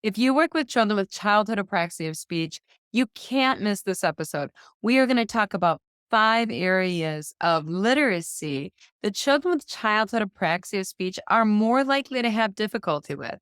If you work with children with childhood apraxia of speech, you can't miss this episode. We are going to talk about 5 areas of literacy that children with childhood apraxia of speech are more likely to have difficulty with.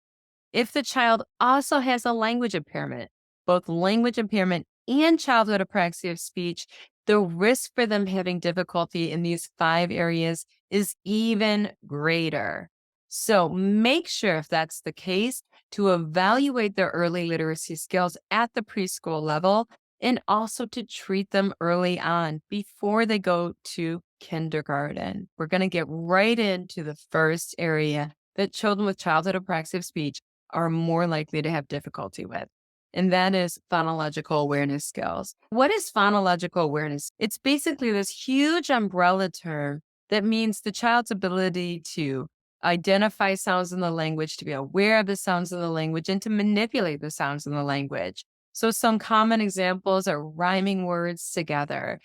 If the child also has a language impairment, both language impairment and childhood apraxia of speech, the risk for them having difficulty in these 5 areas is even greater. So make sure, if that's the case, to evaluate their early literacy skills at the preschool level and also to treat them early on before they go to kindergarten. We're going to get right into the first area that children with childhood apraxia of speech are more likely to have difficulty with, and that is phonological awareness skills. What is phonological awareness? It's basically this huge umbrella term that means the child's ability to identify sounds in the language, to be aware of the sounds in the language, and to manipulate the sounds in the language. So some common examples are rhyming words together,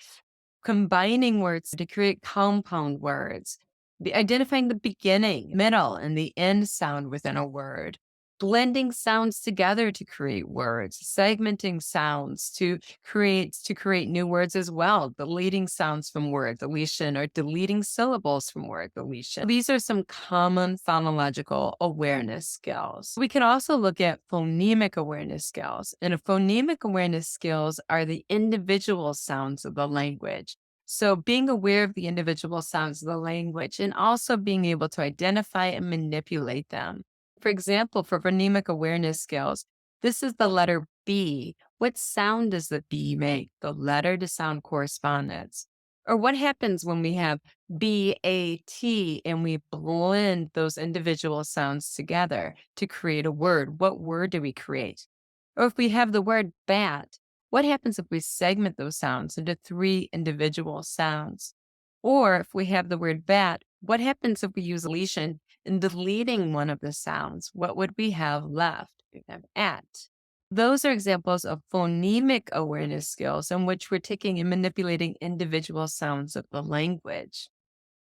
combining words to create compound words, identifying the beginning, middle, and the end sound within a word, blending sounds together to create words, segmenting sounds to create new words as well, deleting sounds from word deletion or deleting syllables from word deletion. These are some common phonological awareness skills. We can also look at phonemic awareness skills, and phonemic awareness skills are the individual sounds of the language. So being aware of the individual sounds of the language and also being able to identify and manipulate them. For example, for phonemic awareness skills, this is the letter B. What sound does the B make? The letter to sound correspondence. Or what happens when we have B, A, T, and we blend those individual sounds together to create a word? What word do we create? Or if we have the word bat, what happens if we segment those sounds into 3 individual sounds? Or if we have the word bat, what happens if we use elision in deleting one of the sounds? What would we have left? We have at. Those are examples of phonemic awareness skills in which we're taking and manipulating individual sounds of the language.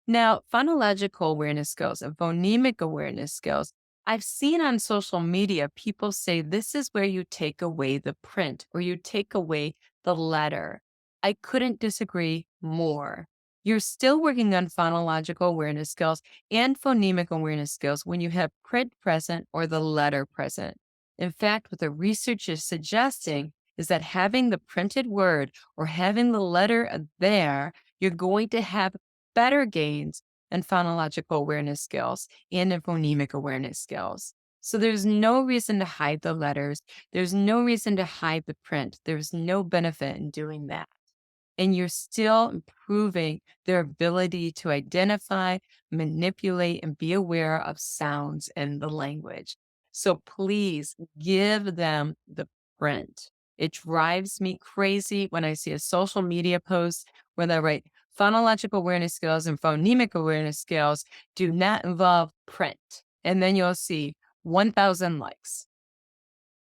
Now, phonological awareness skills and phonemic awareness skills, I've seen on social media people say this is where you take away the print or you take away the letter. I couldn't disagree more. You're still working on phonological awareness skills and phonemic awareness skills when you have print present or the letter present. In fact, what the research is suggesting is that having the printed word or having the letter there, you're going to have better gains in phonological awareness skills and in phonemic awareness skills. So there's no reason to hide the letters. There's no reason to hide the print. There's no benefit in doing that. And you're still improving their ability to identify, manipulate, and be aware of sounds in the language. So please give them the print. It drives me crazy when I see a social media post where they write phonological awareness skills and phonemic awareness skills do not involve print. And then you'll see 1,000 likes.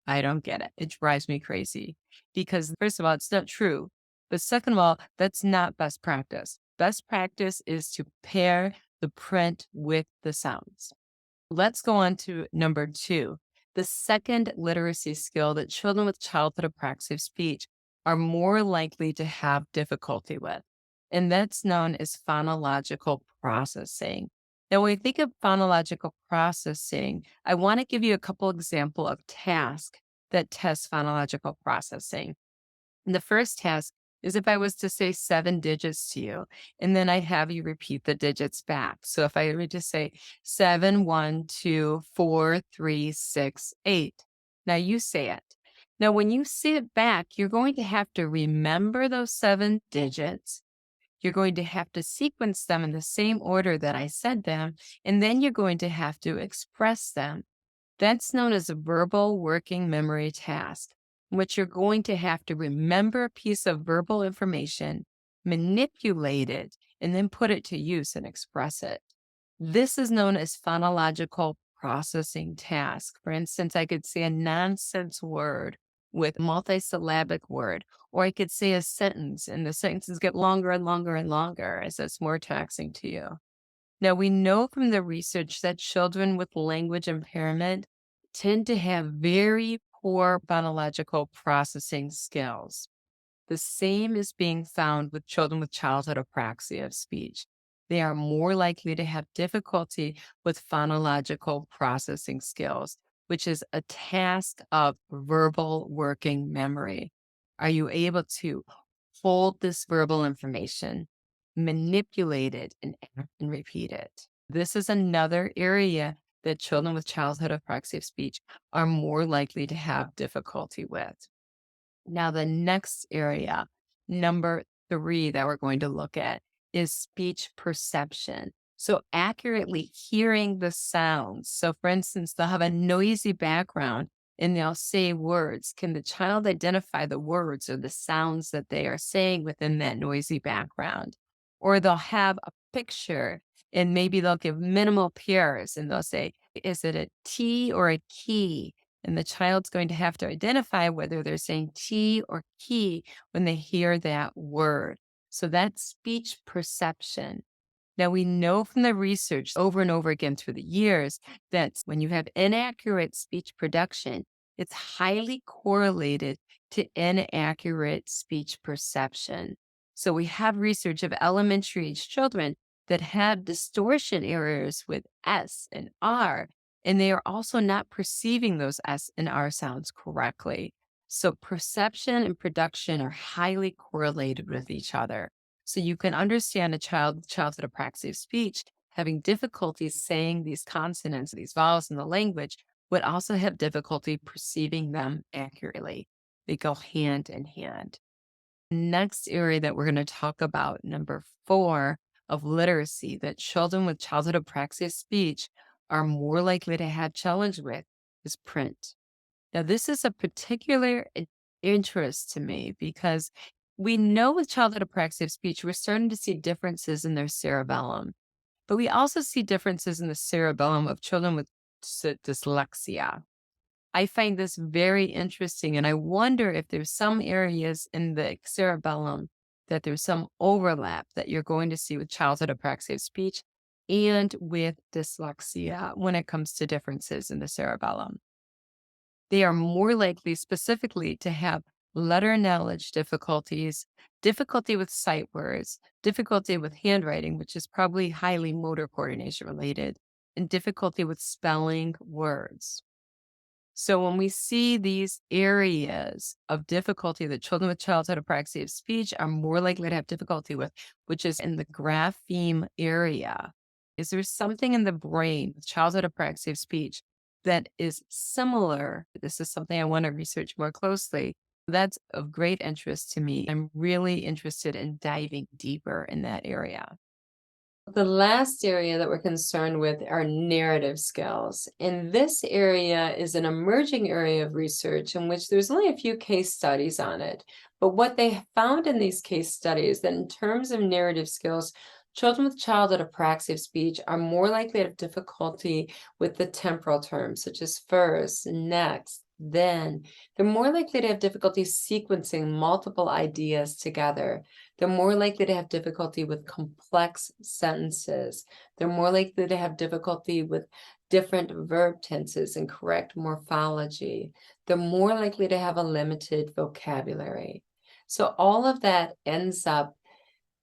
I don't get it. It drives me crazy because, first of all, it's not true. But second of all, that's not best practice. Best practice is to pair the print with the sounds. Let's go on to number 2, the second literacy skill that children with childhood apraxia of speech are more likely to have difficulty with, and that's known as phonological processing. Now, when we think of phonological processing, I want to give you a couple examples of tasks that test phonological processing. And the first task is if I was to say 7 digits to you, and then I have you repeat the digits back. So if I were to say 7, 1, 2, 4, 3, 6, 8. Now you say it. Now, when you say it back, you're going to have to remember those 7 digits. You're going to have to sequence them in the same order that I said them, and then you're going to have to express them. That's known as a verbal working memory task, in which you're going to have to remember a piece of verbal information, manipulate it, and then put it to use and express it. This is known as phonological processing task. For instance, I could say a nonsense word with multisyllabic word, or I could say a sentence and the sentences get longer and longer and longer as it's more taxing to you. Now, we know from the research that children with language impairment tend to have very poor phonological processing skills. The same is being found with children with childhood apraxia of speech. They are more likely to have difficulty with phonological processing skills, which is a task of verbal working memory. Are you able to hold this verbal information, manipulate it, and act and repeat it? This is another area that children with childhood apraxia of speech are more likely to have difficulty with. Now, the next area, number 3 that we're going to look at is speech perception. So, accurately hearing the sounds. So, for instance, they'll have a noisy background and they'll say words. Can the child identify the words or the sounds that they are saying within that noisy background? Or they'll have a picture and maybe they'll give minimal pairs and they'll say, is it a T or a key? And the child's going to have to identify whether they're saying T or key when they hear that word. So that's speech perception. Now, we know from the research over and over again through the years that when you have inaccurate speech production, it's highly correlated to inaccurate speech perception. So we have research of elementary age children that have distortion errors with S and R, and they are also not perceiving those S and R sounds correctly. So perception and production are highly correlated with each other. So you can understand a child with childhood apraxia of speech having difficulty saying these consonants, these vowels in the language, would also have difficulty perceiving them accurately. They go hand in hand. Next area that we're going to talk about, number 4 of literacy, that children with childhood apraxia of speech are more likely to have challenge with, is print. Now, this is a particular interest to me because we know with childhood apraxia of speech, we're starting to see differences in their cerebellum, but we also see differences in the cerebellum of children with dyslexia. I find this very interesting, and I wonder if there's some areas in the cerebellum that there's some overlap that you're going to see with childhood apraxia of speech and with dyslexia when it comes to differences in the cerebellum. They are more likely specifically to have letter knowledge difficulties, difficulty with sight words, difficulty with handwriting, which is probably highly motor coordination related, and difficulty with spelling words. So when we see these areas of difficulty that children with childhood apraxia of speech are more likely to have difficulty with, which is in the grapheme area, is there something in the brain with childhood apraxia of speech that is similar? This is something I want to research more closely. That's of great interest to me. I'm really interested in diving deeper in that area. The last area that we're concerned with are narrative skills. And this area is an emerging area of research in which there's only a few case studies on it. But what they found in these case studies, that in terms of narrative skills, children with childhood apraxia of speech are more likely to have difficulty with the temporal terms, such as first, next, then. They're more likely to have difficulty sequencing multiple ideas together. They're more likely to have difficulty with complex sentences. They're more likely to have difficulty with different verb tenses and correct morphology. They're more likely to have a limited vocabulary. So all of that ends up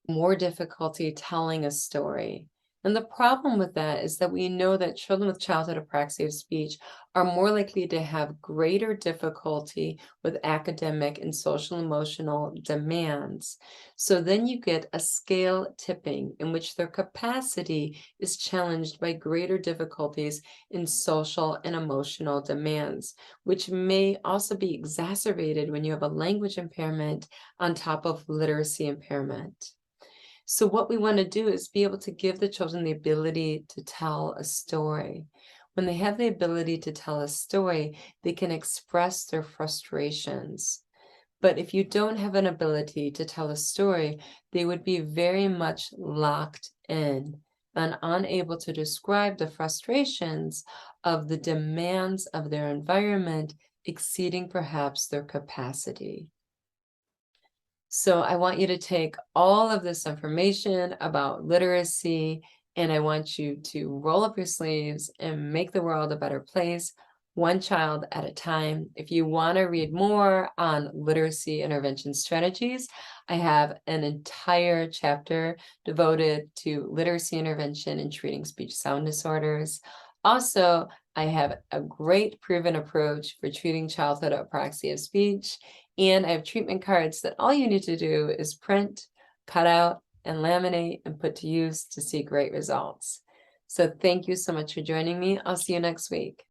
more difficulty telling a story. And the problem with that is that we know that children with childhood apraxia of speech are more likely to have greater difficulty with academic and social emotional demands. So then you get a scale tipping in which their capacity is challenged by greater difficulties in social and emotional demands, which may also be exacerbated when you have a language impairment on top of literacy impairment. So what we want to do is be able to give the children the ability to tell a story. When they have the ability to tell a story, they can express their frustrations. But if you don't have an ability to tell a story, they would be very much locked in and unable to describe the frustrations of the demands of their environment exceeding perhaps their capacity. So I want you to take all of this information about literacy, and I want you to roll up your sleeves and make the world a better place one child at a time. If you want to read more on literacy intervention strategies, I have an entire chapter devoted to literacy intervention in treating speech sound disorders. Also, I have a great proven approach for treating childhood apraxia of speech, and I have treatment cards that all you need to do is print, cut out, and laminate and put to use to see great results. So thank you so much for joining me. I'll see you next week.